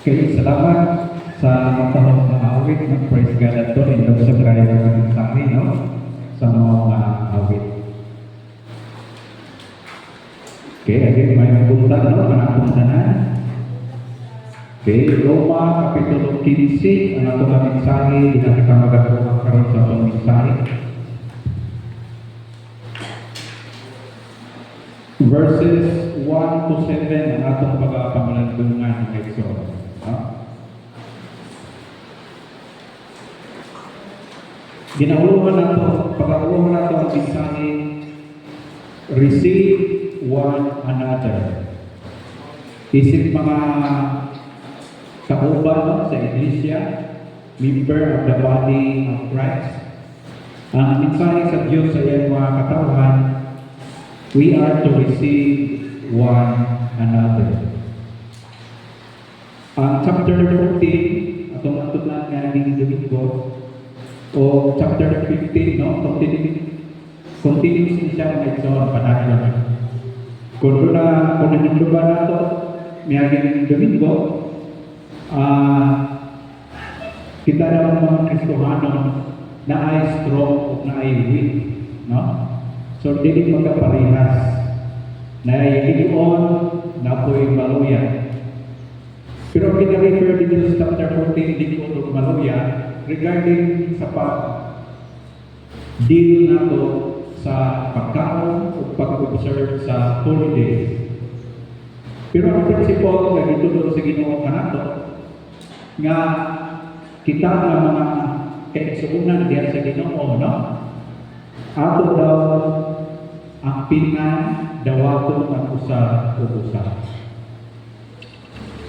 Okay, salamat sa matahong na awit ng praise God at to in sa kaya ng mensahe, no? Sa mga awit. Okay, again, may punta, no? Manatong tanan. Okay, Roma, Kapitulo 15, ang atong na mensahe, di na kita magagawa karon sa atong mensahe. Verses 1 to 7, ang atong pag-apangalandungan ng Exodus. Ginahuluhan nato, pag-auluhan nato ang mensahe, receive one another. Isip mga kauban sa iglesia, member of the body of Christ. Ang mensahe sa Diyos sa iyang mga katawhan, we are to receive one another. Ang chapter 14, atong natutunan nga ng Domingo, o chapter 15, no? Continuous siya ng Exodus, panahin lang. Kung nanundugan na ito, miyagin ng Domingo, kita naman mga Kristohano na ay strong o na ay weak, no? So, hindi magkaparehas na ay Gideon na po'y maluya. Pero kita-refer dito sa chapter 14, Gideon o maluya, regarding sa pag-deal nato sa pagkaon o pag-observe sa holidays. Pero ang principle na gitulong sa Ginoo kanato nga kita nga mga kaigsuunan diyan sa Ginoo, no? Ato daw ang pingan dawaton ang usa o usa.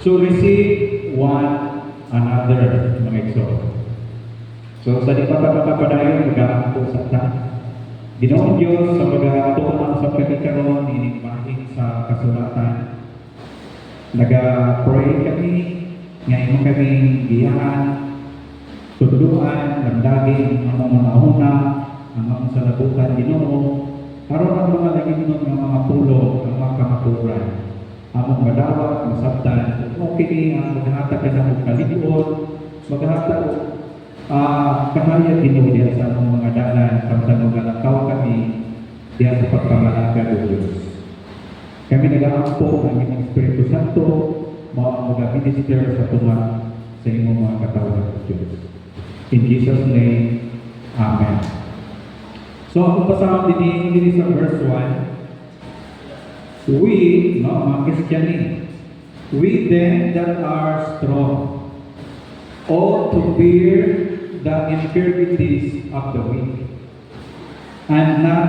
So receive one another, mga igsoon. So sa di pagkakapadayon, mag-aampo sa ta. Ginoong Diyos sa mag-atuan sa pagkakaroon, inigmahin sa kasulatan. Nag-pray kami, ngayon kami giyahan, tuduan, landagin, ang mga una, ang mga salabutan, Ginoo, karon ang mga nagingon ng mga pulo, ang mga kamaturan, among madawat, masabtan, okay ang maghatag ka ng kalibon, maghatag kahaya Ginoo diya sa among mga dalan, samtang magalakaw kami diya sa pagpamalaga ng Diyos. Kami nag-aampo ang inyong Espiritu Santo, mag-minister sa tuwa sa inyong mga katawan ng Diyos. In Jesus' name, Amen. So, kung pasama din sa verse 1, we, no, mga Kristiyani, we then that are strong ought to bear the infirmities of the weak and not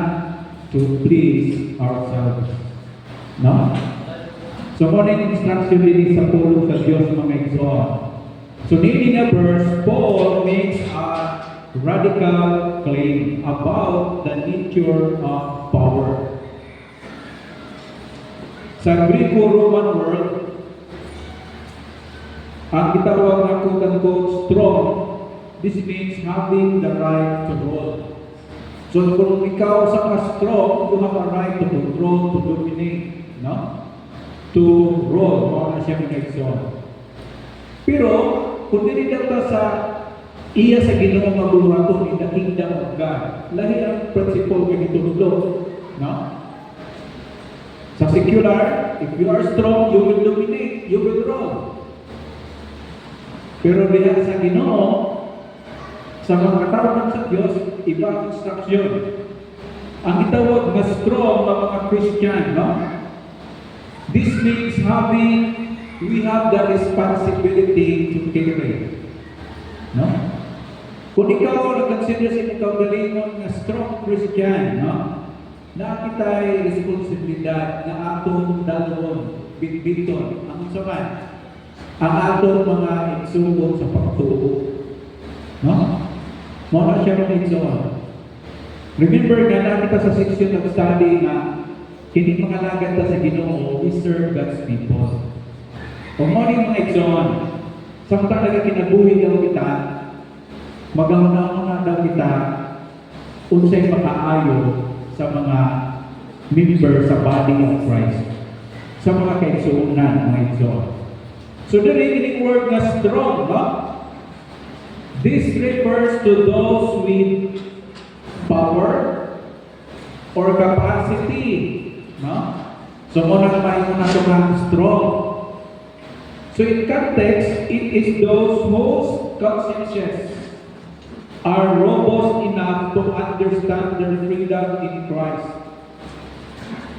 to please ourselves. No? So, muna yung instruction din sa pulo sa Diyos mga igsoon. So, nini na verse, Paul makes a radical claim about the nature of power. Sa Greco-Roman world, ang gitawag na quote-unquote strong, this means having the right to rule. So kung ikaw sa ka-strong, you have a right to control, to dominate, no? To rule, mga na siya connection. Pero, kung dinidam ka sa iya sa Ginoo nga buhaton in the kingdom of God, lahi ang principle nga gitulog, no? Sa secular, if you are strong, you will dominate, you will rule. Pero diha sa Ginoo, sa mga katawhan sa Diyos, ibang instruction. Ang itawag na strong ng mga Christian, no? This means we have the responsibility to carry. No? Kung ikaw nag-consider sa ikaw galingon na strong Christian, no? Na kita'y responsibilidad na atong dalawon, bitbiton, ang saman, ang atong mga igsugod sa pagtuo. No? Muna siya mga igsoon. Remember nga na kita sa section of study na hindi mga lagad ta sa Ginoo, we serve God's people. Kung mo yung mga igsoon, samtang nagkinabuhi daw kita, magauna-una daw kita, unsay makaayo sa mga member sa body of Christ, sa mga kaigsuunan, mga igsoon. So the remaining word na strong, no? This refers to those with power or capacity, no? So muna naman yung nasukan strong. So in context, it is those whose consciences are robust enough to understand their freedom in Christ.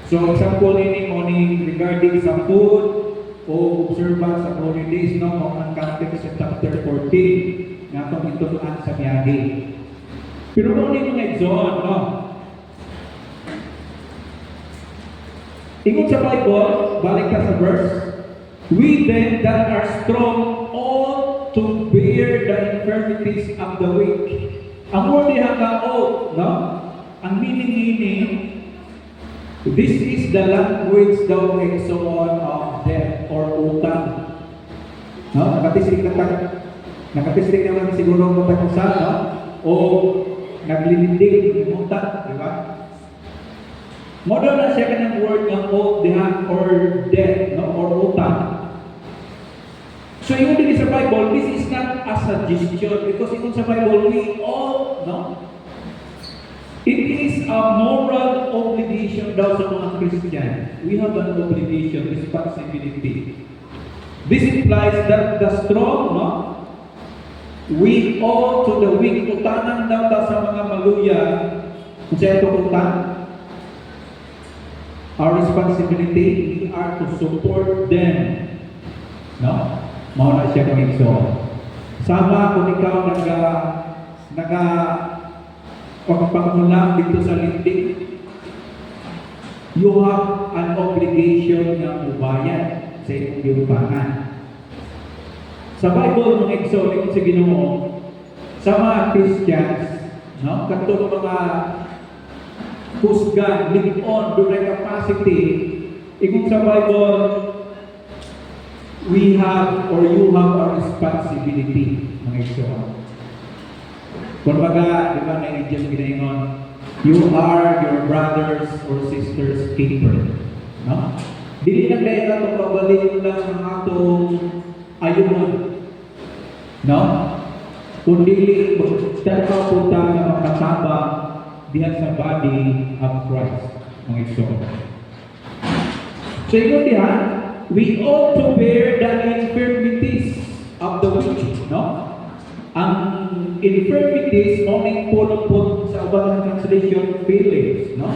So example ini morning regarding sa food o observance sa holy days, no? Ang context sa chapter 14 nga itong itutuan sa miyagi. Pero kung hindi mga exon, no? Ingon sa Bible, balik ka sa verse, we then that are strong ought to bear the infirmities of the weak. Ang word niya ka ought, no? Ang meaning, this is the language daw exon of death or utang. No? Nakatisrik naman siguro ang utang sa, no? O naglilindig ng utang, di ba? Modern na siya ka ng word ng ought, diha, or death, no? Or utang. So yung din sa Bible, this is not a suggestion because yung sa Bible, we all, no? It is a moral obligation daw sa mga Christian. We have an obligation, responsibility. This implies that the strong, no? We owe to the weak. Utanan daw sa mga maluya. Kung siya ito utang, our responsibility, we are to support them. No? Mauna siya kong ikso. Sama kung ikaw pagpangulang dito sa lintik, you have an obligation na ubayan sa iyong giutangan. Sa Bible, mga exotic sa Ginoo, sa mga Christians, no? Katulad mga kusgan, ligon, doon capacity, ikong sa Bible, we have or you have a responsibility, mga exotic. Kung baga, di ba na Indian ginaingon, you are your brothers or sisters keeper. No? Dili na kayo na itong pabalik lang ng atong ayunan. No? Kung dili, talaga punta na makatabang diyan sa body of Christ. Mga iso. So, yun diyan, we ought to bear the infirmities of the weak. No? Ang infirmities, morning po sa ubang translation, feelings, no?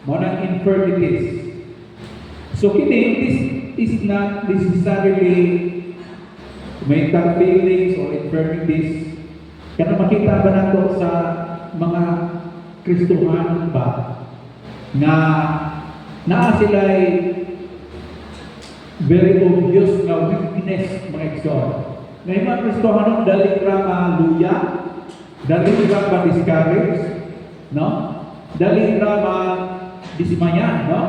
Morning infirmities. So, this is not necessarily mental feelings or infirmities. Kaya makita ba nato sa mga Kristohanon ba na sila ay very obvious na weakness, mga exhort. May mga Kristohanon dali ra luya, dali ra discourage, no? Dali ra dismayan, no?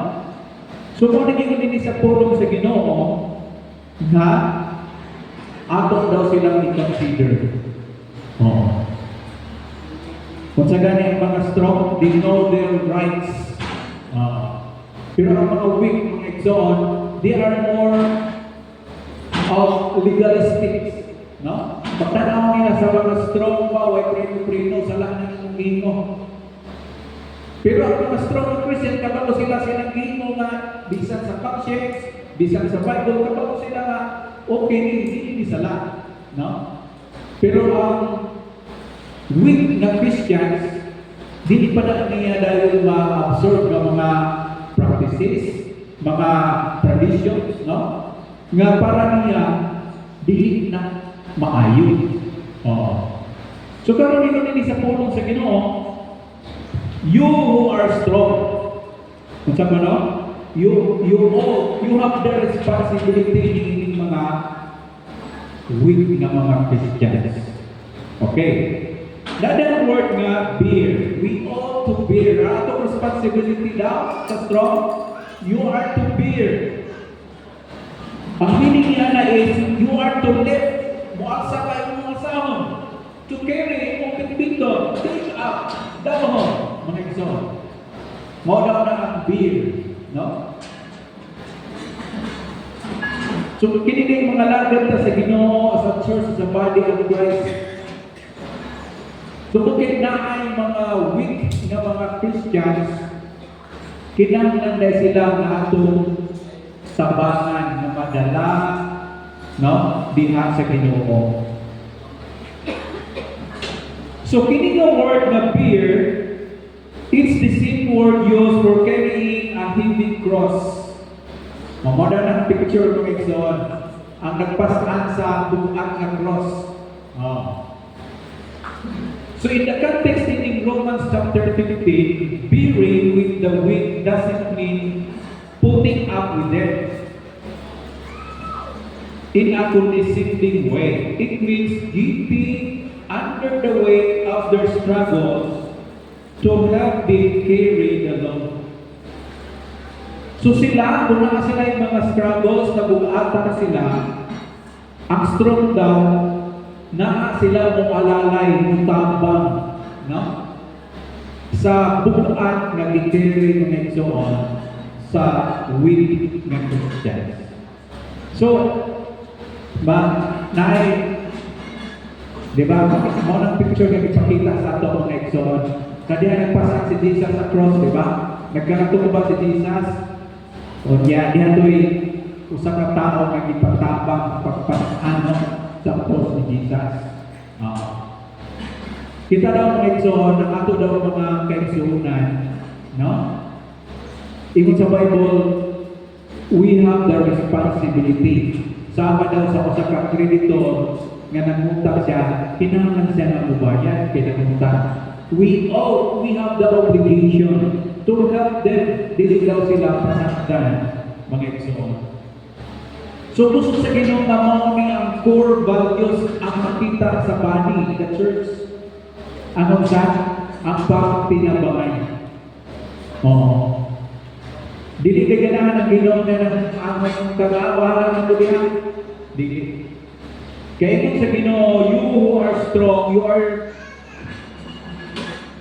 So kung naging ini sa pulong sa Ginoo na ato daw silang i-consider. Oh. Kung sa gani ang mga strong, they know their rights. Pero ang mga weak, mga exon, they are more of legalistic. No? Pagtanaw nila sa mga strong pa, way prino-prino, sa lahat ng gingo. Pero ang mga strong Christian, kapag sila silang gingo na bisan sa conscience, bisan sa Bible, kapag sila na okay, hindi sala. No? Pero ang weak na Christians, hindi pa na niya dahil ma-absorb ng mga practices, mga traditions, no? Nga para niya, dili na maayon. So karon dito sa pulong sa Ginoo, you who are strong, kung saan no? You have the responsibility ng mga weak na mga Christians. Okay. That word nga bear. We ought to bear. Ato responsibility daw sa strong, you are to bear. Ang meaning niya na is, you are to lift. Mualsa kayo mga asahon. To carry, mong pinipito, take up, dahon, mga exon. Mo daw na ang bear. No? So kini mga lagad ta sa Ginoo sa church sa body of Christ. So kung kinaay mga weak nga mga Christians, kinahanglan dahil sila nga atong tabangan na madala, no, diha sa Ginoo. So kini nga word na bear, it's the same word used for carrying a heavy cross. Mamoda ng picture ng Exxon, ang nagpasaan sa buhat na cross. So in the context in Romans chapter 15, bearing with the weak doesn't mean putting up with them in a condescending way. It means giving under the weight of their struggles to help them carry the load. So sila, kung na sila yung mga struggles, nabuhatan na sila, ang strong daw, na sila mong alalay, mong tambang, no? Sa bukuan na gitiri ng Exxon sa weak ng Christians. So, di ba, mo ng picture na ipakita sa ato ng Exxon, kaya nagpasak si Jesus sa cross, di ba? Nagkarato ba si Jesus? O diya to'y usa ka tao nga gipatabang pagpasano sa cross ni Jesus. Kita daw mga Exxon, ang ato daw mga kaigsuunan, no? Even sa Bible, we have the responsibility. Sama daw sa usa ka kreditor nga nangutang siya, kinahanglan siya nga mubayad kay nangutang. We have the obligation to help them, dili daw sila pasakdan, mga Exxon. So gusto sa Ginoo nga mao ni ang core values ang makita sa body, the church. Anong sa? Ang pagtinabangay. Dili ka ganahan ang Ginoo na ang kagawaran ng dulihan. Dili. Kaya kung sa Ginoo, you who are strong, you are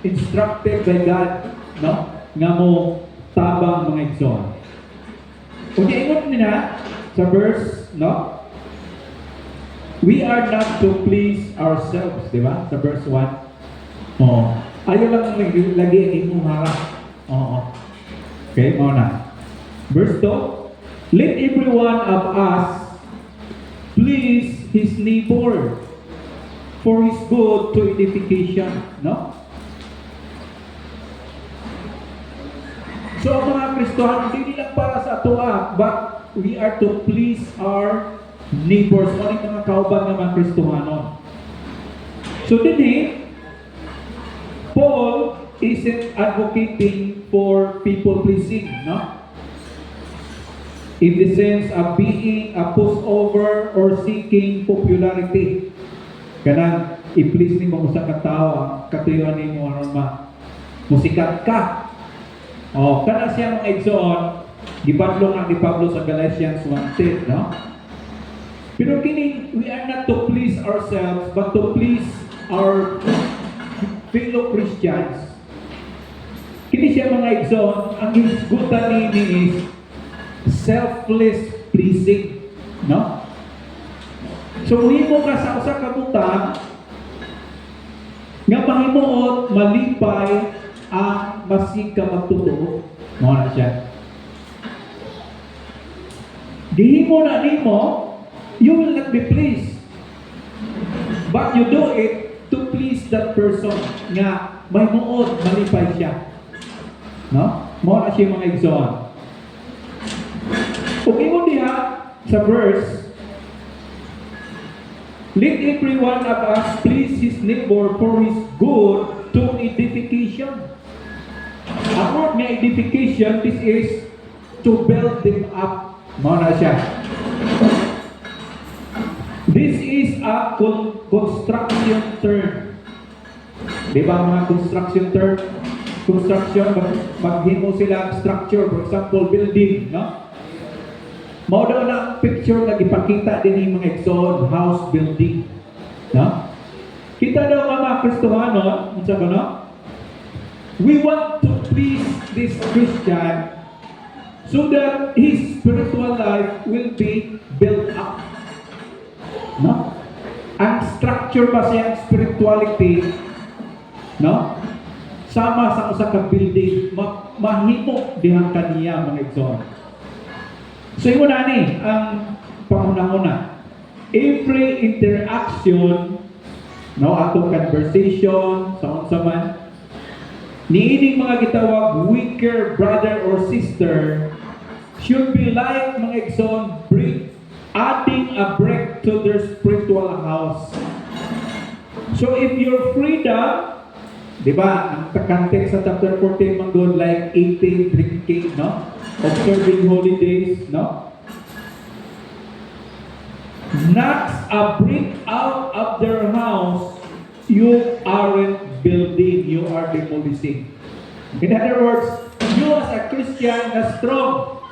instructed by God, no? Nga mo tabang mga Exxon. Kung ingon nila sa verse, no? We are not to please ourselves, di ba? Sa verse 1. Ayaw lang lagi ang imong harap. Okay, na. Verse 2. Let every one of us please his neighbor for his good to edification, no? So mga Kristohan, hindi lang para sa atoa, but we are to please our neighbors. Ano yung mga kauban ng mga Kristohanon? So today, Paul isn't advocating for people pleasing, no? In the sense of being a pushover or seeking popularity. Kanang i-please ni mo sa katawa, katuyuan ni mo musikat ka. Kana siya mga Exxon, gipadlo nga ni Pablo sa Galatians 1:10, no? Pero kini, we are not to please ourselves, but to please our fellow Christians. Kini siya mga Exxon, ang hisgutan ni is selfless pleasing, no? So himo ka sa usa ka butang nga mahimuot malipay ang masig ka magtutoo, mo na siya. Gihimo na nimo, you will not be pleased, but you do it to please that person nga mahimuot malipay siya, no? Mo na siya mga Exxon. Kung ingon diha sa verse, let every one of us please his neighbor for his good to edification. Ang word nga edification, this is to build them up. Muna siya. This is a construction term. Di ba mga construction term? Construction, maghimo sila structure, for example, building, no? Mao daw na picture na ipakita din yung mga Exxon house building, no? Kita daw mga Kristohano, unsa ba no? We want to please this Christian so that his spiritual life will be built up. No? Ang structure ba siyang spirituality, no? Sama sa usa ka building, mahimo dihang kaniya mga igsoon. So imo na ni ang pangunang-una. Every interaction, no, atong conversation sa unsa man, niining mga gitawag weaker brother or sister should be like mga igsoon, adding a brick to their spiritual house. So if your freedom, di ba, ang context sa chapter 14 manggod like eating, drinking, no? Observing holidays, no? Knocks a brick out of their house, you aren't building, you are demolishing. In other words, you as a Christian are strong.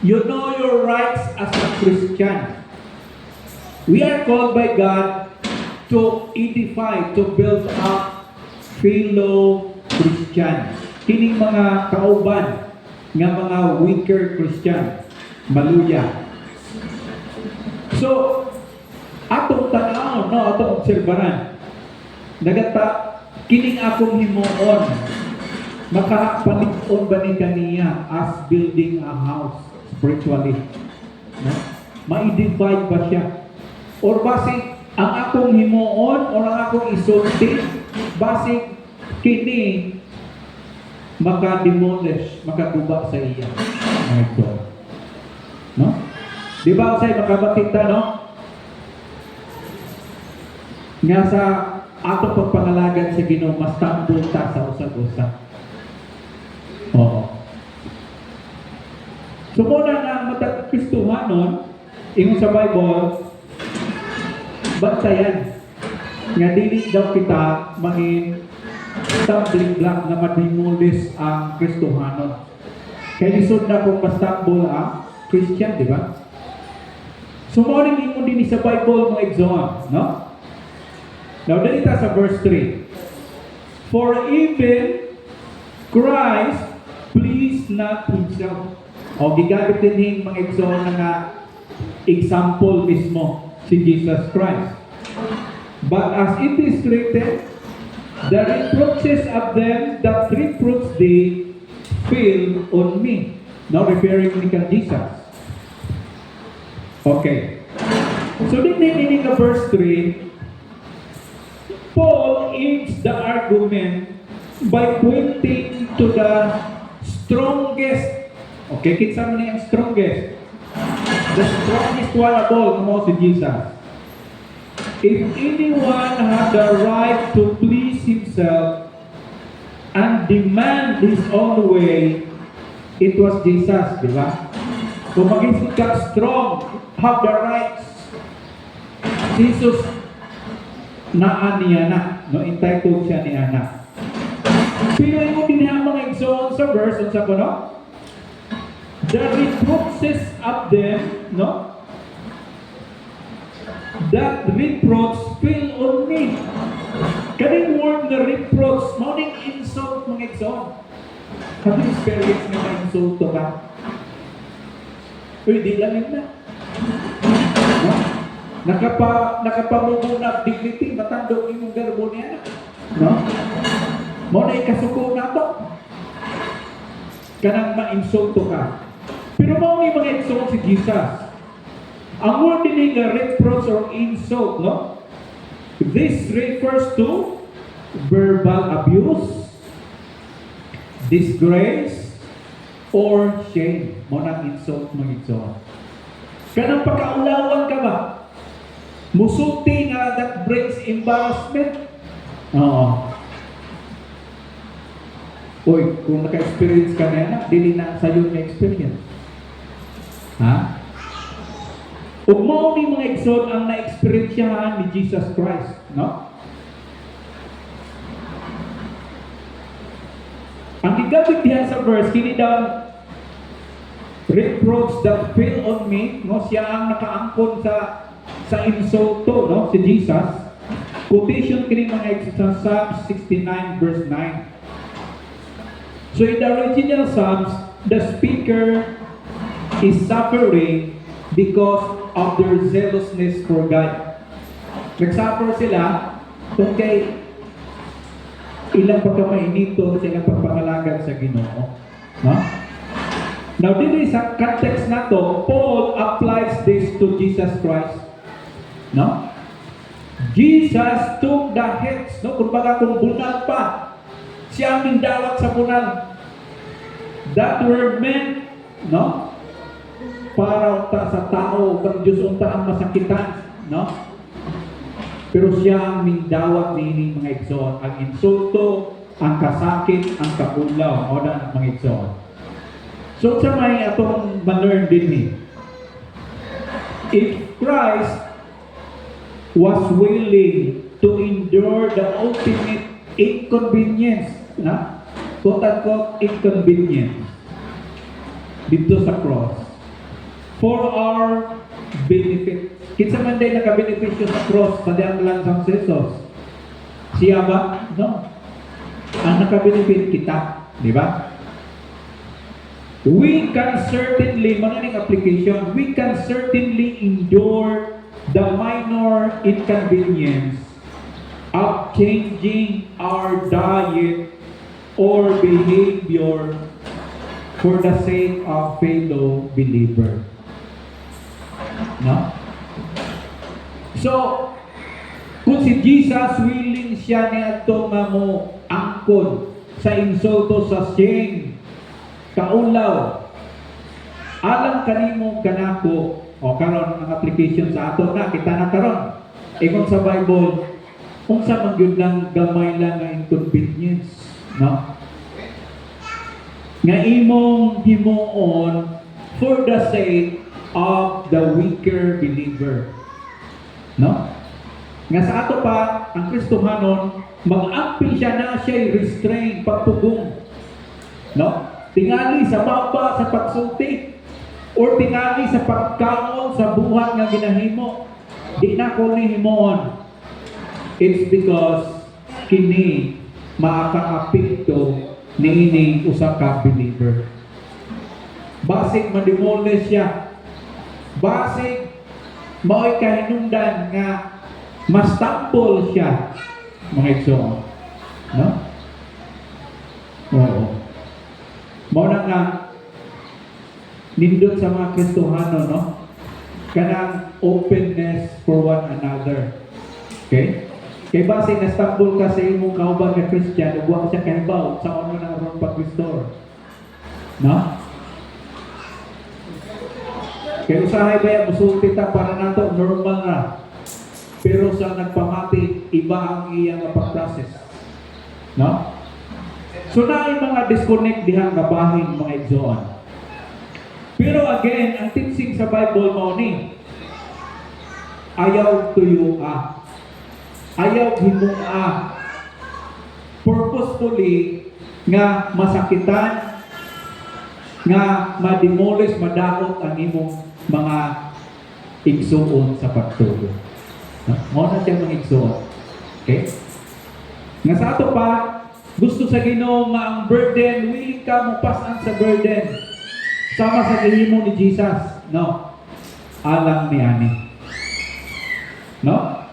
You know your rights as a Christian. We are called by God to edify, to build up fellow Christian. Kining mga kauban nga mga weaker Christian, maluya. So, atong tanaw, no, atong obserbaran, kining akong himuon, makapalig-on ba ni kaniya as building a house spiritually? No? Ma-divide ba siya? Or basig, ang akong himuon or ang akong isulti, basig, kini maka-demolish, makaguba sa iya. No? Di ba usay makabakita, no? Nga sa atong pagpangalagan sa Ginoo, mas tambol ta sa usag-usag. Oo. So muna na matag Kristohanon, ingon sa Bible, bantayan nga dili daw kita mangin stumbling block na madimulis ang Kristohanon. Kaya lisod na kung mastambol ang Christian, di ba? So muna ingon din sa Bible mga igsoon, no? Now, dito sa verse 3. For even Christ pleased not himself. O, gigamit din mga igsoon na nga example mismo si Jesus Christ. But as it is written, the reproaches of them that reproach thee fell on me. Now referring ni kang Jesus. Okay. So, din ka verse 3, Paul ends the argument by pointing to the strongest. Okay, kinsa man yung strongest? The strongest one of all, mo si Jesus. If anyone had the right to please himself and demand his own way, it was Jesus, di ba? Kung maging ka strong, have the rights, Jesus na niya na, no, entitled siya ni Ana. Pero yung dinihang mga igsoon sa verse, sa kuno, the reproaches of them, no, that reproach fell on me. Kaning word na reproach, morning insult mga igsoon. Have you experienced na insult to ka? Uy, di lang na. No? Nakapamumunap dignity, matandog imong garbo niya. No? Mo na ikasuko na to. Kanang ma-insulto ka. Pero mo mga insult si Jesus. Ang word din nga reproach or insult, no? This refers to verbal abuse, disgrace, or shame. Mo na insult mga insult. Kanang pagkaulawan ka ba? Musulti nga that brings embarrassment. Oo. Uy, kung naka-experience ka na yan, dili na sa'yo na experience. Ha? Ug mao ni mga igsoon ang na-experiensyahan ni Jesus Christ, no? Ang gigamit diha sa verse, kini daw reproach that fell on me, no? Siya ang nakaangkon sa insulto, no, si Jesus. Quotation kini mga sa Psalms 69 verse 9. So in the original Psalms, the speaker is suffering because of their zealousness for God. Nagsuffer sila kung kay ilang pagkamainito sa ilang pagpangalagan sa Ginoo. No? Now, dito sa context na to, Paul applies this to Jesus Christ. No? Jesus took the heads, no? Kumbaga kung bunal pa, siya ang mindawat sa bunal. That were meant, no? Para sa tao, kung Diyos unta ang masakitan, no? Pero siya ang mindawat niining mga igsoon. Ang insulto, ang kasakit, ang kapulaw, o na mga igsoon. So sa may atong ma-learn din ni, if Christ was willing to endure the ultimate inconvenience, na? Quote-unquote inconvenience, dito sa cross, for our benefit. Kinsa man day nakabenepisyo sa cross, sa diyang lansang Jesus. Siya ba? No. Ang nakabenefit kita. Di ba? We can certainly, manaling application, we can certainly endure the minor inconvenience of changing our diet or behavior for the sake of fellow believer. No? So, kung si Jesus willing siya niya ito nga mo angkon sa insulto, sa shame, kaulaw, alam kanimo kanako, o karon ang application sa ato na, kita na karon. Kung sa Bible, kung sa magyud lang gamay lang nga inconvenience, no? Nga imong himuon for the sake of the weaker believer. No? Nga sa ato pa, ang Kristohanon, mag-ampil siya na siya restrain, pagtugong. No? Tingali sa baba, sa pagsulti, or tingali sa pagkaon, sa buhat nga ginahimo. Di na ko ni himoon. It's because kini makakaapekto niining usa ka believer. Basig mademolish siya. Basig mao'y kahinungdan nga mas tampol siya, mga igsoon. No? Oo. Mao na nga nindot sa mga Kristohano, no? Kanang openness for one another. Okay? Kay basig nastambol ka sa imong kauban nga Christian, ug wa siya kahibaw sa ano na ron pag-restore. No? Kaya usahay ba yan, musulti ta para nato normal na. Pero sa nagpamati, iba ang iyang pag-process. No? So na yung mga disconnect dihang kabahin mga igsoon. Pero again, ang teaching sa Bible mo ni, ayaw tuyo ayaw himong purposefully nga masakitan, nga mademolish, madakot ang imong mga igsoon sa pagtubo. Mo na siya mga igsoon. Okay? Nga sa ato pa, gusto sa Ginoo nga ang burden, willing ka mo pasan sa burden. Sama sa gihimo ni Jesus. No? Alang ni ani. No?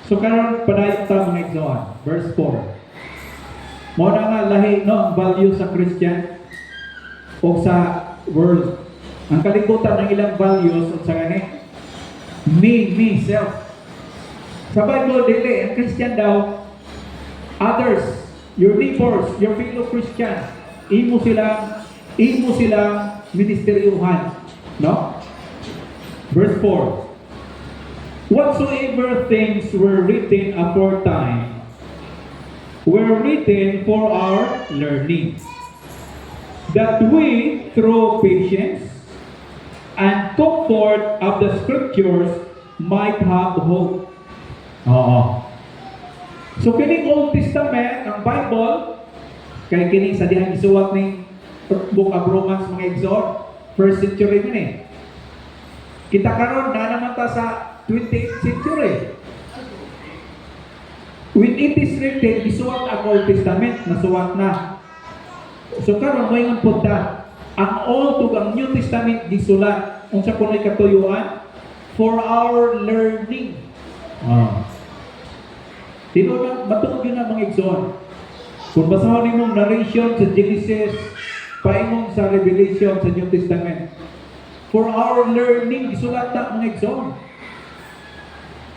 So karon padayon ta mga igsoon. Verse 4. Mo na nga lahi no ang value sa Christian o sa world. Ang kalibutan ng ilang values o sa gani me, self. Sa Bible dili ang Christian daw others, your neighbors, your fellow Christian, imo silang ministeryuhan, no? Verse 4. Whatsoever things were written aforetime were written for our learning, that we, through patience and comfort of the Scriptures, might have hope. So kining Old Testament, ang Bible, kay kining sa dihang isuwat ning Book of Romans mga igsoon, first century man eh. Kita karon na naman ta sa 20th century. When it is written, isuwat ang Old Testament, nasuwat na. So karon mo yung punta, ang Old ug ang New Testament gisulat unsa kunoy katuyuan for our learning. Tinuod matuod yun ang mga igsoon. Kung basahon nimong narration sa Genesis, paingon sa Revelation sa New Testament, for our learning gisulat ta mga igsoon.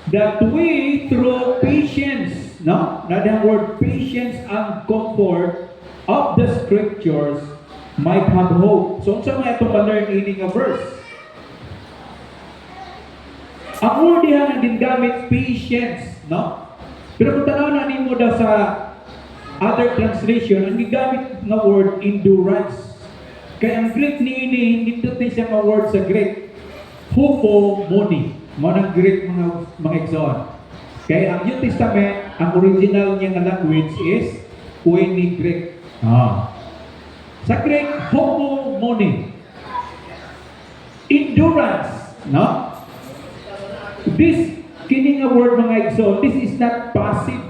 That we through patience, no? Na the word patience and comfort of the scriptures might have hope. So unsa may atong ma-learn ini nga verse? Ang word diha nga gingamit patience, no? Pero kung tanaw na nimo daw sa other translation, ang gigamit nga word endurance. Kaya ang Greek niini nindot ni siya nga word sa Greek, hupomone. Mo nang Greek mga igsoon. Kaya ang New Testament, ang original niya nga language is Koine Greek. Sa Greek, hupomone. Endurance, no? This kini nga word mga igsoon, this is not passive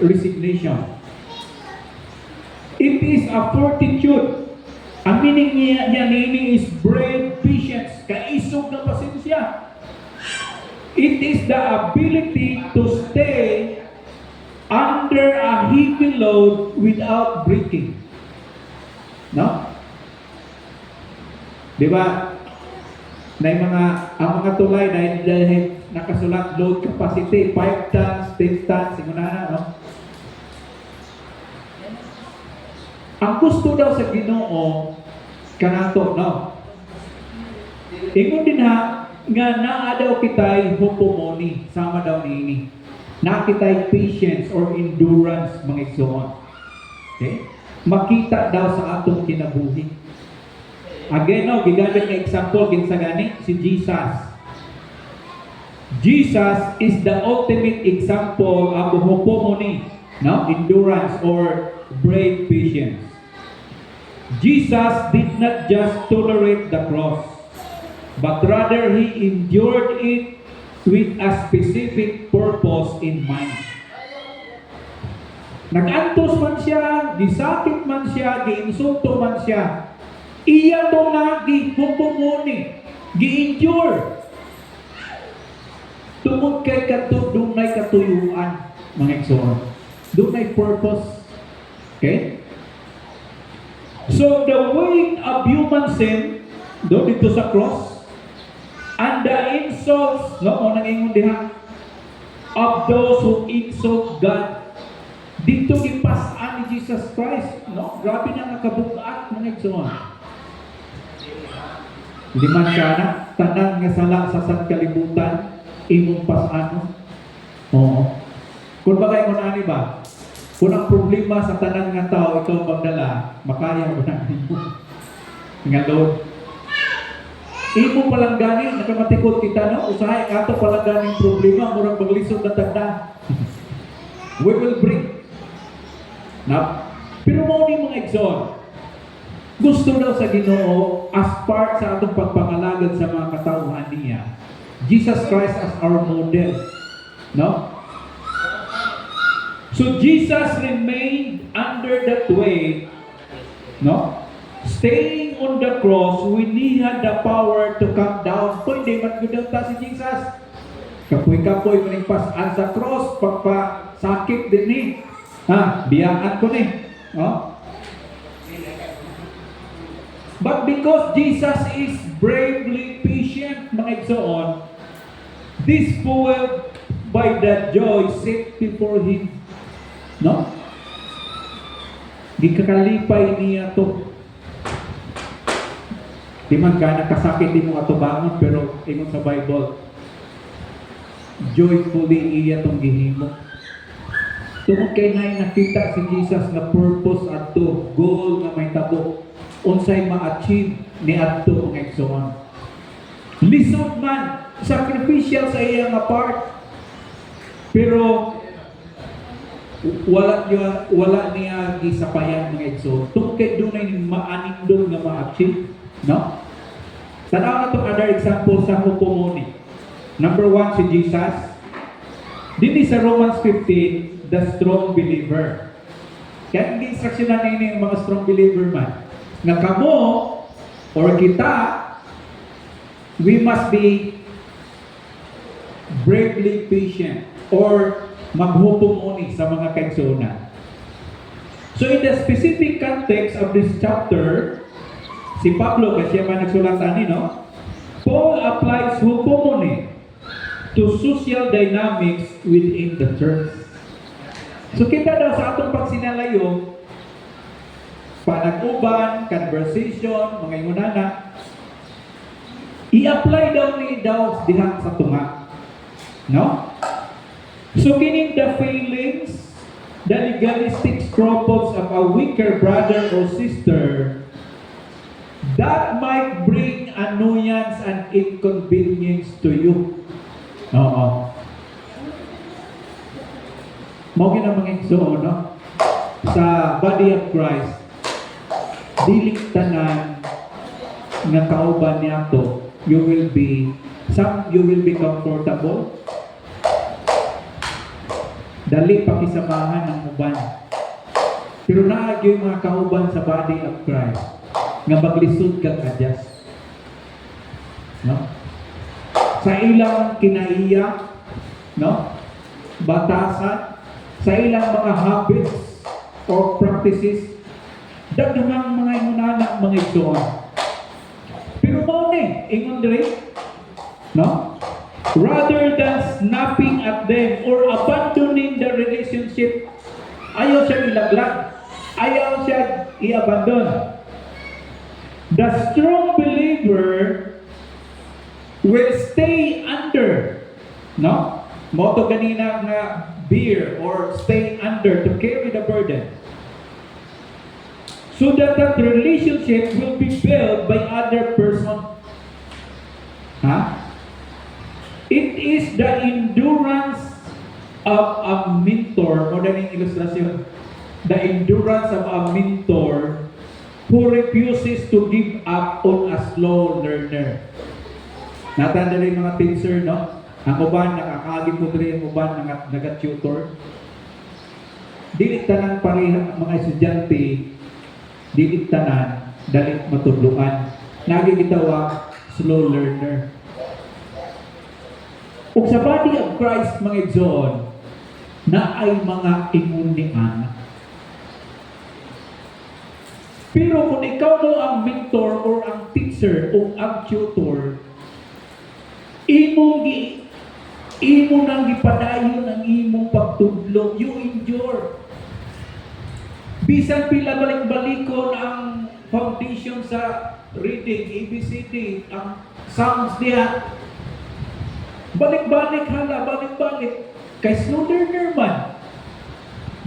resignation. It is a fortitude. Ang meaning niya nini is brave patience, kaisog na pasensya. It is the ability to stay under a heavy load without breaking. No? Di ba? Ang mga tulay dahil nakasulat load capacity 5 tons, 10 tons, siguna no? Ang gusto daw sa Ginoo kanato, no? Ingon din ha nga naa daw kitay hupomone, sama daw niini. Na kitay patience or endurance mga igsoon. Okay? Makita daw sa atong kinabuhi. Again, no, gigamit nga example kinsa gani si Jesus. Jesus is the ultimate example of hupomone, no? Endurance or brave patience. Jesus did not just tolerate the cross, but rather he endured it with a specific purpose in mind. Nagantos man siya, gisakit man siya, giinsulto man siya. Iya to nga gihupomone, gi-endure. Tungod kay dunay katuyuan, mga igsoon. Dunay purpose. Okay? So the weight of human sin, dito sa cross, and the insults, no, o nangingon diha, of those who insult God, dito gipasaan ni Jesus Christ, no? Grabe na nga kabugat, mga igsoon. Liman ka na, tanan nga sala sa sangkalibutan, imong pasano. Oo. Kung bagay mo na ba? Kung ang problema sa tanan nga tao ikaw magdala, makaya mo na imo. Nga Lord. Imo palang gani, nakamatikot kita, no? Usahay ato palang ganing problema, murang maglisod na tagda. We will bring. Now, pero mo ni mga igsoon, gusto daw sa Ginoo as part sa atong pagpangalagad sa mga katauhan niya, Jesus Christ as our model. No? So Jesus remained under that weight, no? Staying on the cross when he had the power to come down. Pwede matgudang ta si Jesus. Kapoy-kapoy maning pasaan sa cross, pagpasakit din ni. Biyaan ko ni. No? But because Jesus is bravely patient, mga igsoon, this fueled by the joy set before him. No? Gikakalipay niya to. Di man ka nakasakit din mo atubangon, pero ingon sa Bible, joyfully iya tong gihimo. Tungod kay nay nakita si Jesus nga purpose adto, goal nga may tabo, unsay ma-achieve ni adto mga igsoon. Lisod man, sacrificial sa iya nga part, pero wala niya gisapayan mga igsoon. Tungod kay dunay maanindog nga ma-achieve, no? Tanaw na itong other example sa hupomone. Number 1 si Jesus. Dito sa Romans 15, the strong believer. Kaya hindi instruction na nini yung mga strong believer man. Nga kamo, or kita, we must be bravely patient or maghupong-uni sa mga kaigsuonan. So in the specific context of this chapter, si Pablo, kasi man nagsulat ani, no? Paul applies hupong-uni to social dynamics within the church. So kita daw sa atong pagsinalayo, panag-uban, conversation, mga ingunana, i-apply daw ni daw diha sa tunga. No? So kining the feelings, the legalistic scruples of a weaker brother or sister that might bring annoyance and inconvenience to you. Oo. Mao gina mga igsoon, no? Sa body of Christ, dili tanan nga kauban niyato, you will be comfortable. Dali pakisamahan ng uban. Pero naa gyud mga kauban sa body of Christ nga maglisod kag adjust. No? Sa ilang kinaiya, no? Batasan, sa ilang mga habits or practices, dagdagang mga imunana, mga igsoon. Pero mao ni, ingon diri, no? Rather than snapping at them or abandoning the relationship, ayaw siya ilaglag, ayaw siya i-abandon. The strong believer will stay under, no? Moto ganina nga bear or stay under to carry the burden. So that relationship will be built by other person. It is the endurance of a mentor, more than illustration, the endurance of a mentor who refuses to give up on a slow learner. Natanda rin mga teacher, no? Ang uban, nakakagin mo rin ang uban, nag-tutor. Dili tanan pareha mga estudyante, dili tanan, dali matudluan. Nagigitawa, slow learner. Ug sa body of Christ, mga igsoon, na ay mga ingundian. Pero kung ikaw daw ang mentor or ang teacher o ang tutor, imo nang gipadayon ang imong pagtudlo, you endure. Bisan pila balik-balikon ang foundation sa reading, ABCD, ang Psalms niya, balik-balik hala, balik-balik. Kay slow learner man.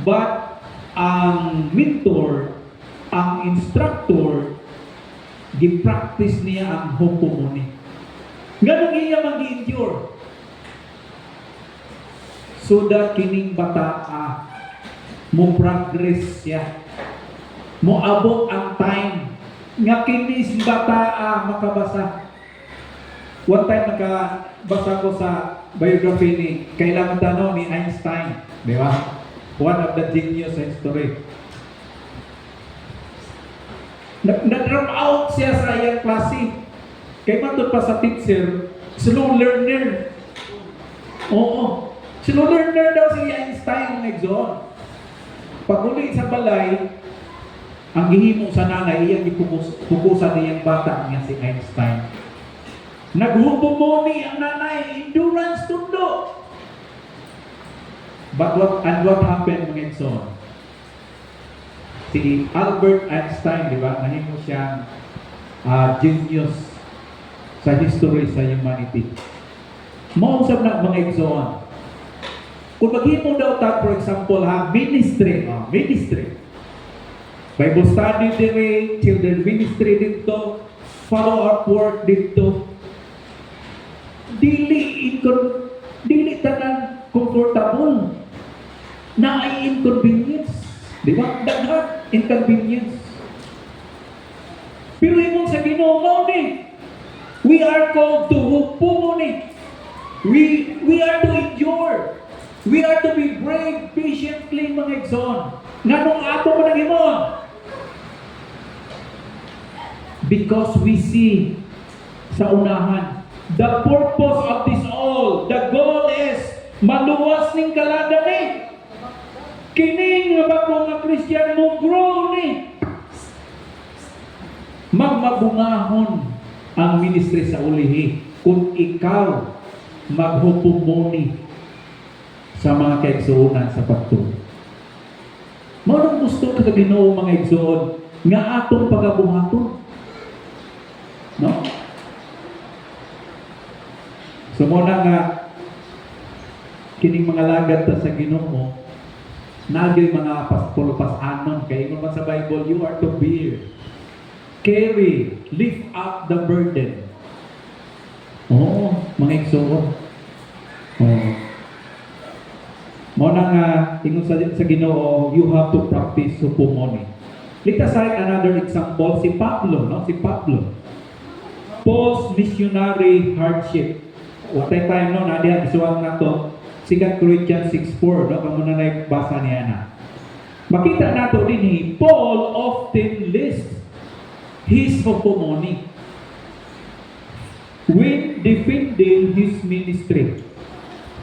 But ang mentor, ang instructor, gi-practice niya ang hupong-uni. Ganun iya mag-endure. So that kining bataa mo progress siya. Mo abot ang time nga kinis bataa makabasa. One time nakabasa ko sa biography ni kailangan tanong ni Einstein, di ba? One of the genius in history. Nag-drop out siya sa iyang klase. Kay matod pa sa teacher, slow learner. Oo. Slow learner daw si Einstein ang nag-zone. Pag uli sa balay, ang gihimo sa nanay, iyang ipupusan niyang bata niya si Einstein. Naghupumoni ang nanay, endurance tundo. But what happened mga igsoon? Si Albert Einstein, di ba? Nahimo siyang genius sa history sa humanity. Mausap na mga igsoon. Kung maghimo daw ta, for example, ministry. Bible study dire, children ministry dito, follow-up work dito. Dili tanan comfortable. Na ay inconvenience. Di ba? Daghan inconvenience. Pero imong sa Ginoo ni, we are called to hupumuni. We are to endure. We are to be brave, patiently mga igsoon. Nganong ato man ang imon? Because we see sa unahan, the purpose of this all, the goal is maluwas ning kalada ni. Kining nga bago nga Christian mo grow ni. Magmabungahon ang ministry sa ulihi kung ikaw maghupumoni sa mga kaigsuonan sa pagtuo. Mao nang gusto ka Ginoo mga igsoon nga atong pagabuhaton. No? So mo na nga kining mga lagad ta sa Ginoo, nagyoy mga pasanon kay ingon man sa Bible, you are to bear, carry, lift up the burden. Mga igsoon. Mo na nga ingon sa Ginoo, you have to practice hupumoni. Let us cite another example, si Pablo, no? Si Pablo. Paul's missionary hardship. What time no, nadiya isuwang na to, 2 Corinthians 6:4, no? Kamo na naibasa niya na. Makita nato din Paul often lists his hupumoni when defending his ministry.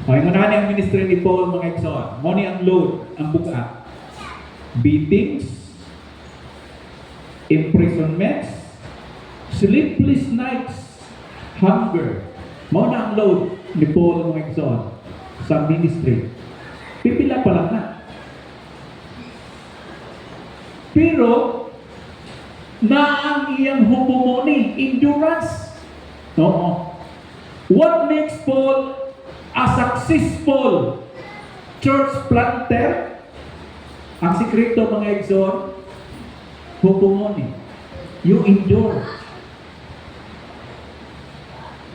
Okay, muna ang ministry ni Paul mga igsoon. Mo ni ang load, ang buka. Beatings, imprisonments, sleepless nights, hunger. Mo na ang load ni Paul mga igsoon sa ministry. Pipila pa lang na. Pero na ang iyang hupumoni, endurance. Oo. What makes Paul a successful church planter? Ang sikreto mga igsoon, hupumoni. You endure.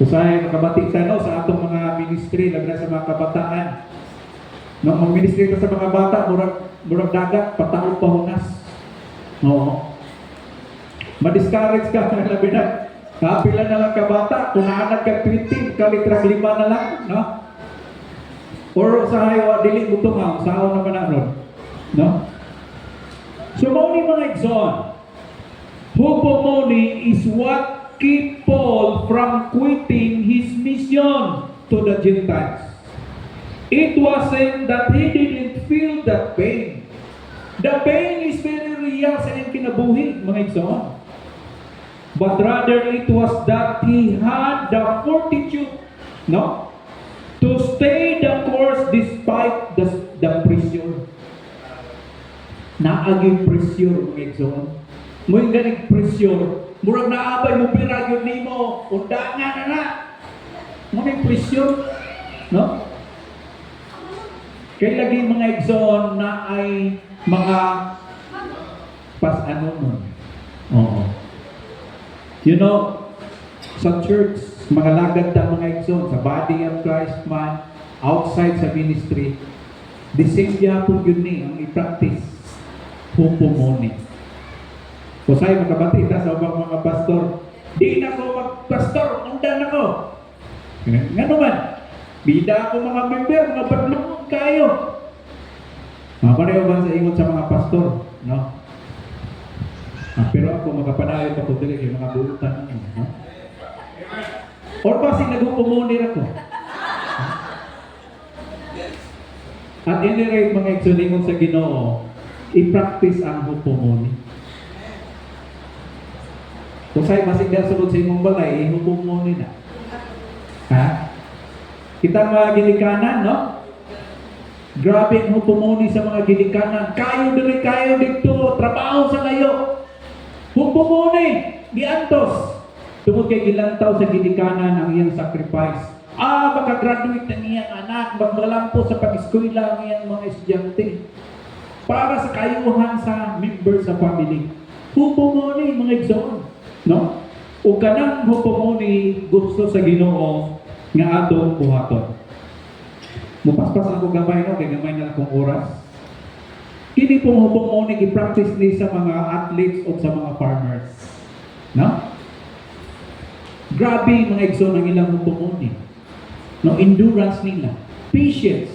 Usay makabatik sa sa atong mga ministry, lagna sa mga kabataan. No, ang ministry sa mga bata, murag dagat, pataog pahunas. Oo. Ma-discourage ka na labi na. Kapila na lang ka bata, kung naanak ka 20, kalitrang 5 na lang, no? Or sa hayo, dili mo tungaw, saan naman na ron, no? So, mauni mga igsoon, hupomoni is what keep Paul from quitting his mission to the Gentiles. It wasn't that he didn't feel that pain. The pain is very real sa iyang kinabuhi, mga igsoon. But rather it was that he had the fortitude, no, to stay the course despite the pressure. Naaging pressure, mga igsoon. Mo'y ganing pressure, murag naabay mo pira yun nimo, undangan na. Mo'y pressure, no? Kaya lagi mga igsoon na ay mga pas-ano nun. Oo. You know, sa church, mga lagad na mga igsoon, sa body of Christ man, outside sa ministry, the same po yun ang i-practice, hupumoni. So sa'yo magkabatid sa ubang mga pastor, di na ko mag-pastor, undan ako. Nga naman, bida ako mga member, mga batlong kayo. Pareho ba sa ingon sa mga pastor, no? Pero ako magapanayon ako dili kay mga bulutan niyo, no? Or kasi nagupumuni ako. At any rate mga igsulingon sa Ginoo, i-practice ang hupumuni. Kung sa'yo masig na sunod sa imong balay, hupumuni na. Ha? Kita mga ginikanan, no? Grabe ang hupumuni sa mga ginikanan. Kayo dito, trabaho sa kayo. Hupumuni, giantos. Tungod kay gilantaw sa ginikanan ang iyang sacrifice. Makagraduate na niyang anak, magmalampo sa pag-eskwela ang iyang mga estudyante. Para sa kayuhan sa member sa family. Hupumuni, mga igsoon. No? O kanang hupumuni gusto sa Ginoo nga atong buhaton. Mupaspas ako gamay, no? Kaya gamay na akong oras. Kini pong hupumuni i-practice ni sa mga athletes o sa mga farmers. No? Grabe mga igsoon ang ilang hupumuni. No, endurance nila. Patience.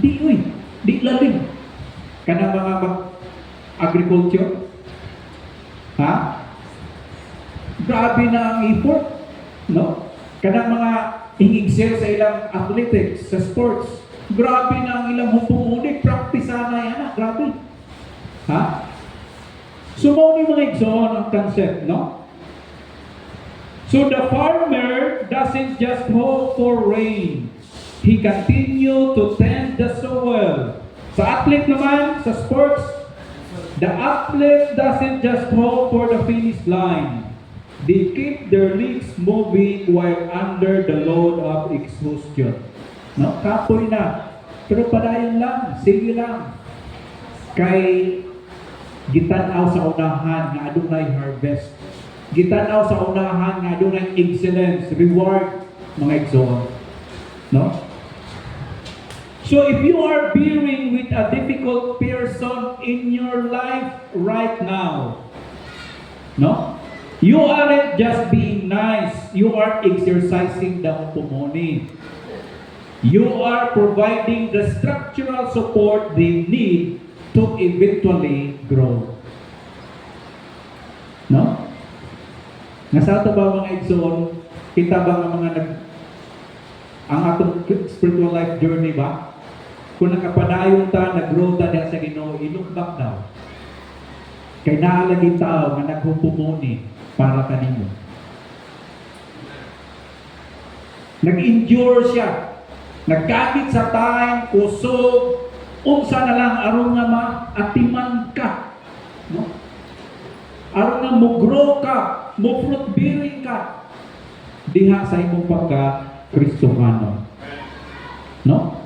Di lalim. Kanang mga agriculture? Ha? Grabe na ang effort, no? Kanang mga ing-excel sa ilang athletics, sa sports, grabe na ang ilang hupumunik, practice na yan, grabe. Ha? So, mo ni mga igsoon ang concept, no? So, the farmer doesn't just hope for rain. He continue to tend the soil. Sa athlete naman, sa sports, the athlete doesn't just hope for the finish line. They keep their legs moving while under the load of exhaustion. No? Kapoy na. Pero padayon lang, sige lang. Kay gitanaw sa unahan nga adunay harvest. Gitanaw sa unahan nga adunay excellence, reward, mga igsoon. No? So if you are bearing with a difficult person in your life right now, no? You aren't just being nice, you are exercising the hupomone. You are providing the structural support they need to eventually grow. No? Nasa ato ba mga igsoon, kita ba nga mga ang atong spiritual life journey ba? Kung nakapadayon ta, nag-grow ta diha sa Ginoo, i-look back daw. Kay naalagi tao nga naghupumuni para kanimo. Nag-endure siya. Nagkakit sa time, kusog, unsa na lang aron nga maatiman ka, no? Aron nga mo-grow ka, mo-fruit bearing ka diha sa imong pagka-Kristohano. No?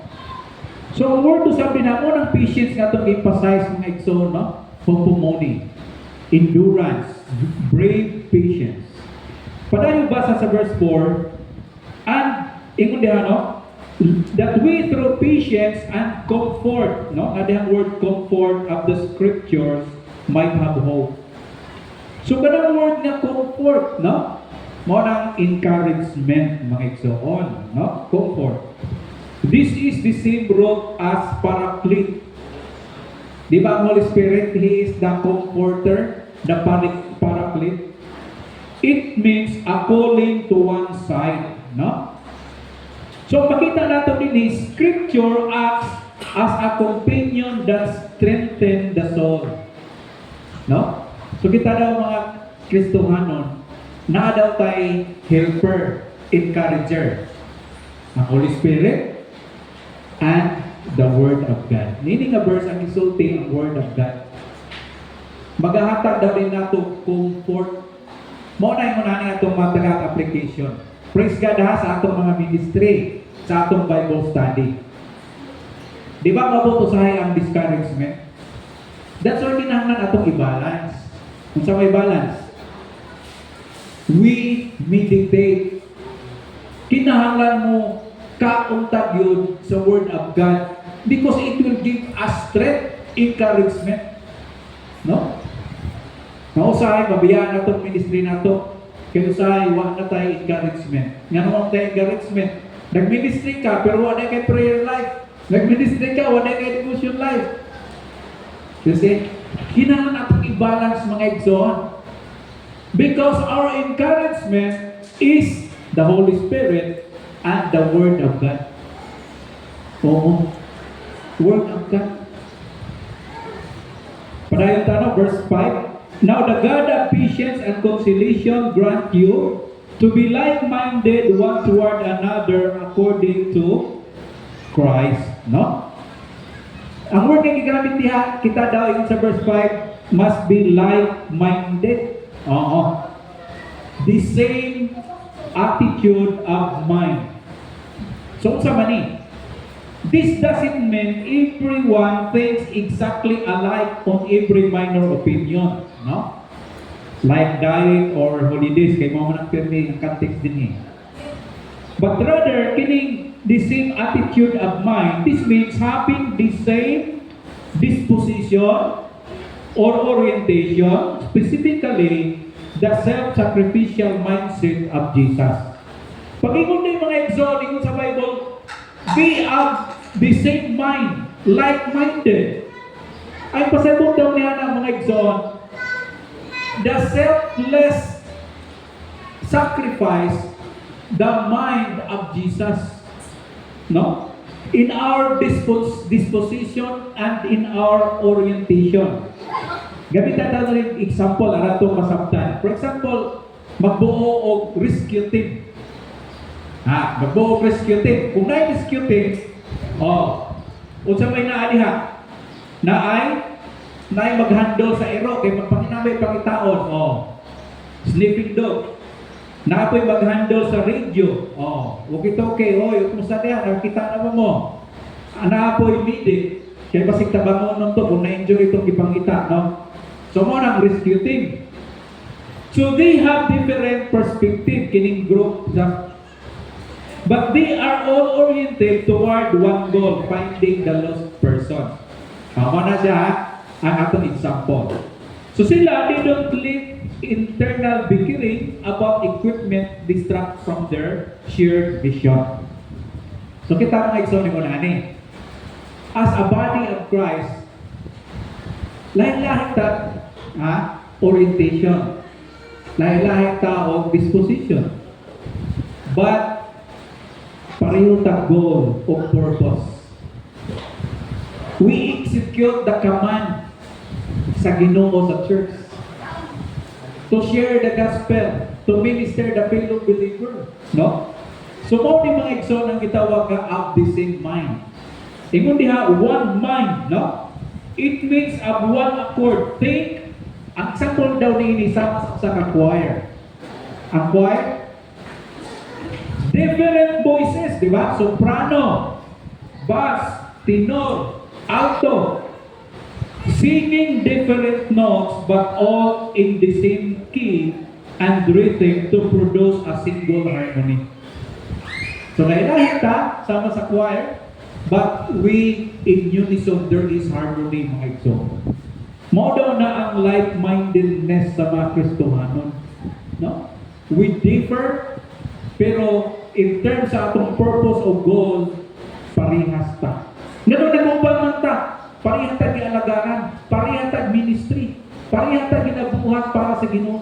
So, ang word to sabi na mo ng patience nga itong emphasize mga igsoon, no? Hupomone, endurance, brave patience. Padayon basa sa verse 4, and ingon diha, no? That we through patience and comfort, no? Nga dihang word comfort of the scriptures might have hope. So, ganang word na comfort, no? Mo ng encouragement, mga igsoon, no? Comfort. This is the same root as paraclete. Di ba ang Holy Spirit, He is the comforter, the paraclete. It means a calling to one side, no? So, pakita natin din, Scripture acts as a companion that strengthens the soul. No? So, kita daw mga Kristohanon, na daw tayo helper, encourager. Ang Holy Spirit and the Word of God. Nini nga verse ang isulti ang Word of God. Magahatag daw din nato comfort. Mo na yung unahan itong mga application. Praise God ha sa atong mga ministry, sa atong Bible study. Di ba mabuto sahay ang discouragement? That's why kinahanglan atong i-balance. Kung sa may balance, we meditate. Kinahanglan mo kauntag yun sa Word of God because it will give us strength, encouragement. No? Nausahay, mabiyaan na itong ministry na ito. Kaya usahay, wala na tayo encouragement. Nga naman tayo encouragement. Nag-ministry ka, pero wala kay prayer life. Nag-ministry ka, wala kay devotion life. Kasi, kinahanglan natin i-balance mga igsoon. Because our encouragement is the Holy Spirit and the Word of God. Oo. Word of God. Padayon tanong, verse 5. Now the God of patience and consolation grant you to be like-minded one toward another according to Christ. No? Ang word na gigamit niya, kita daw yung sa verse 5, must be like-minded. Oo. The same attitude of mind. So, sa mani, this doesn't mean everyone thinks exactly alike on every minor opinion. No? Like diet or holidays, kay mo man ang pirmi ng context din eh. But rather, kining the same attitude of mind, this means having the same disposition or orientation, specifically the self-sacrificial mindset of Jesus. Pag-ingon na yung mga exhort sa Bible, be of the same mind, like-minded. Ay pasabot daw niya ng mga igsoon, the selfless sacrifice the mind of Jesus, no? In our disposition and in our orientation. Gamitan natin rin example, arato masabtan. For example, magbuo og rescue team. Magbuo og rescue team. Kung na rescue team, unsa may naaliha? Naay mag-handle sa ero, kay magpanginamay pangitaon, sniffing dog. Naapoy mag-handle sa radio, okay, kumusta niya, nakita naman mo. Naapoy medic, kaya basig tabangon nun to, kung na-injury itong ipangita, no? So mo nang rescue team. So they have different perspective, kining group, but they are all oriented toward one goal, finding the lost person. Tama na siya, ang atong example. So sila, they don't live internal bickering about equipment distract from their shared vision. So kita mga igsoon mo na ni. As a body of Christ, lain-lain ta orientation. Lain-lain ta o disposition. But pareho ta goal o purpose. We execute the command sa Ginoo sa church to share the gospel, to minister the fellow believer, no? So mo ni mga igsoon ang gitawag nga of the same mind. Ingon diha one mind, no? It means of one accord. Think, ang example daw ni sa choir. Ang choir, different voices, di ba? Soprano, bass, tenor, alto, singing different notes but all in the same key and rhythm to produce a single harmony. So lain-lain ta sama sa choir, but we in unison, there is harmony, mga igsoon. Mo daw na ang like-mindedness sa mga Kristohanon, no? We differ, pero in terms sa atong purpose o goal, parehas ta. Ngano nagubal man ta? Parehas ta gialagaran, parehas ta ministry, parehas ta ginabuhat para sa Ginoo.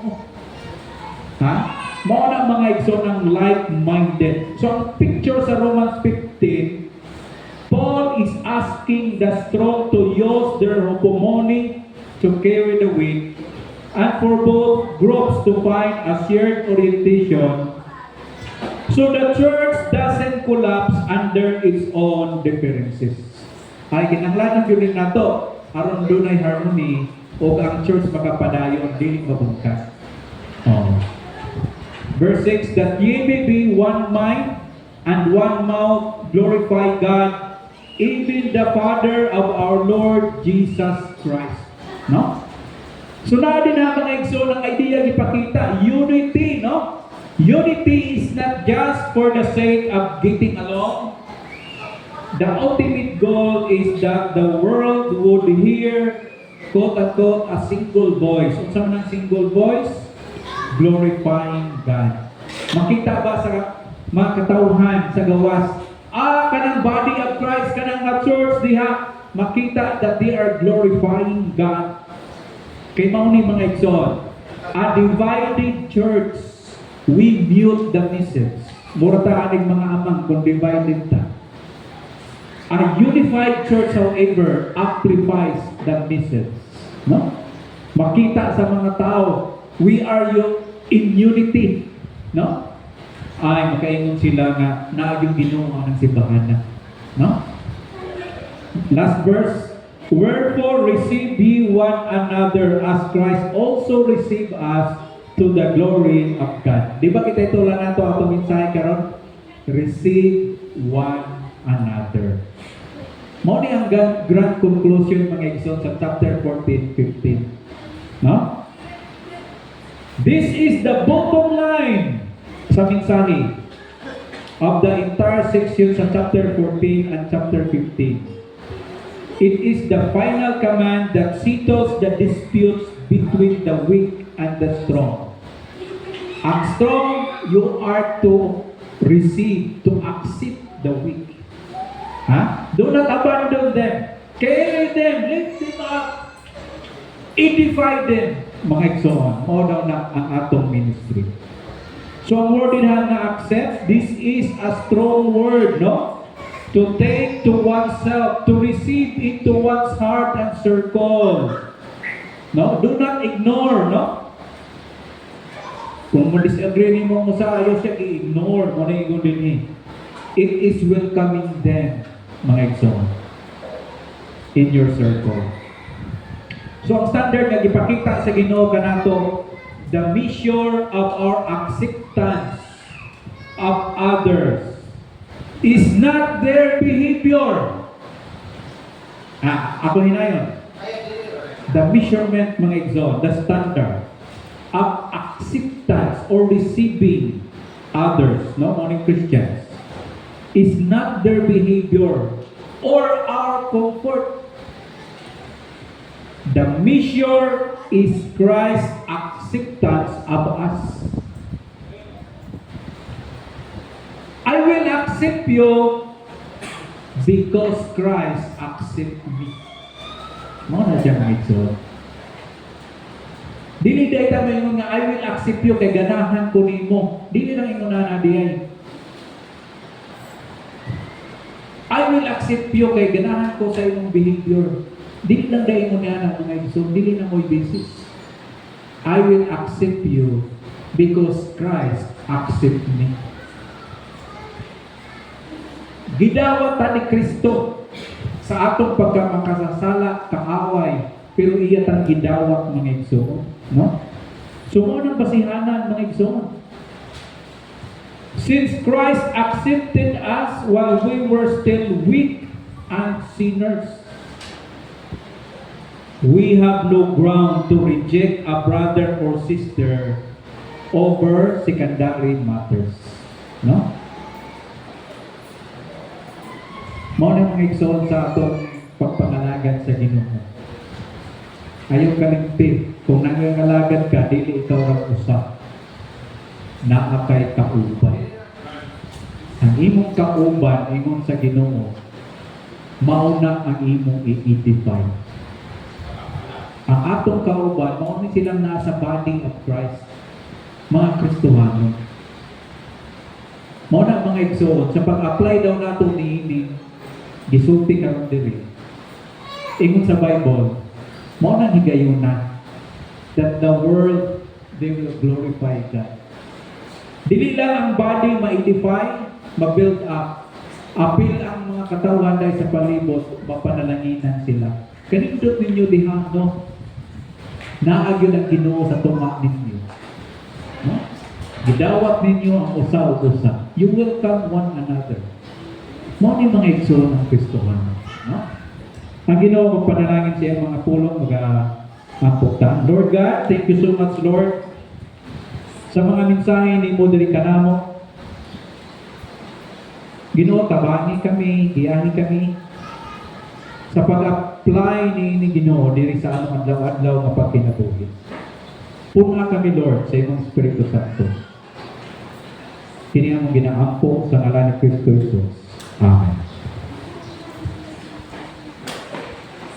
Mao na mga igsoon ang like-minded. So ang picture sa Romans 15, Paul is asking the strong to use their hopomony to carry the weak, and for both groups to find a shared orientation so the church doesn't collapse under its own differences. Ay kinahanglan gyud nato aron dunay harmony o ang church makapadayon dili mabungkas. Verse 6, that ye may be one mind and one mouth, glorify God, even the Father of our Lord Jesus Christ. No? So na din na mga igsoon ang idea ipakita, unity, no? Unity is not just for the sake of getting along. The ultimate goal is that the world would hear, quote-unquote, a single voice. Ano sa ng single voice? Glorifying God. Makita ba sa mga katauhan sa gawas? Kanang body of Christ, kanang church diha, makita that they are glorifying God. Kay mao ni mga igsoon, a divided church, we mute the message. Mura ta aning mga amang kung divided ta. A unified church, however, amplifies the message. No? Makita sa mga tao, we are in unity. No? Ay, makaingon sila nga naaging Ginoo ng simbahan na. No? Last verse, wherefore receive ye one another as Christ also received us to the glory of God. Di ba kita ito lang nato atong mensahe karon? Receive one another. Mao ni ang grand conclusion mga igsoon sa chapter 14-15. No? This is the bottom line sa mensahe of the entire section sa chapter 14 and chapter 15. It is the final command that settles the disputes between the weak and the strong. Ang strong, you are to receive, to accept the weak. Do not abandon them. Carry them, lift them up. Edify them, mga igsoon. O daw na ang atong ministry. So ang word din na accept, this is a strong word, no? To take to oneself, to receive into one's heart and circle. No? Do not ignore, no? Kung mo-disagree mo sa ayaw siya, i-ignore mo na yung din eh. It is welcoming them, mga igsoon, in your circle. So ang standard na ipakita sa Ginoo kanato, the measure of our acceptance of others is not their behavior. Ako hinayon. The measurement, mga igsoon, the standard of acceptance or receiving others, no, among Christians, is not their behavior or our comfort. The measure is Christ's acceptance of us. I will accept you because Christ accepts me. Mo na siya mga igsoon. Dili day ta mayon nga I will accept you kay ganahan ko nimo. Dili lang ingon na diay. I will accept you kay ganahan ko sa imong behavior. Dili lang day mo niya ng mga igsoon, dili na mo'y basis. I will accept you because Christ accept me. Gidawat ta ni Kristo sa atong pagkamakasasala, kaaway, pero iya tang gidawat mga igsoon, no? So mo nang basihanan mga igsoon. Since Christ accepted us while we were still weak and sinners, we have no ground to reject a brother or sister over secondary matters. No? Mao na mga igsoon sa atong pagpangalagan sa Ginoo. Ayaw kalimti. Kung nangangalagad ka, dili ikaw ang usap. Naakay kauban. Ang imong kauban, ingon sa Ginoo, mauna ang imong i-edify. Ang atong kauban, mauna silang nasa body of Christ. Mga Kristohano. Mauna mga igsoon, sa pag-apply daw nato ni gisulti karon diri. Ingon sa Bible, mauna higayon na that the world, they will glorify God. Dili lang ang body ma-edify, ma-build up. Apil ang mga katawan dahil sa palibot, mapanalanginan sila. Kanindot ninyo diha, no? Naagyon ang Ginoo sa tumak ninyo. No? Gidawat ninyo ang usa-usa. You welcome one another. Mo ni mga igsoon ng Kristohan. No? Ang Ginoo magpanalangin siya mga pulong mag-ampukta. Lord God, thank you so much, Lord, sa mga mensahe ni mo diri kanamo. Ginoo, tabani kami, giyahi kami sa pag-apply ni Ginoo diri sa anong adlaw-adlaw nga pagkinabuhi. Puna kami, Lord, sa imong Espiritu Santo. Kini ang ginaampo sa ngalan ni Kristo Jesus. Amen.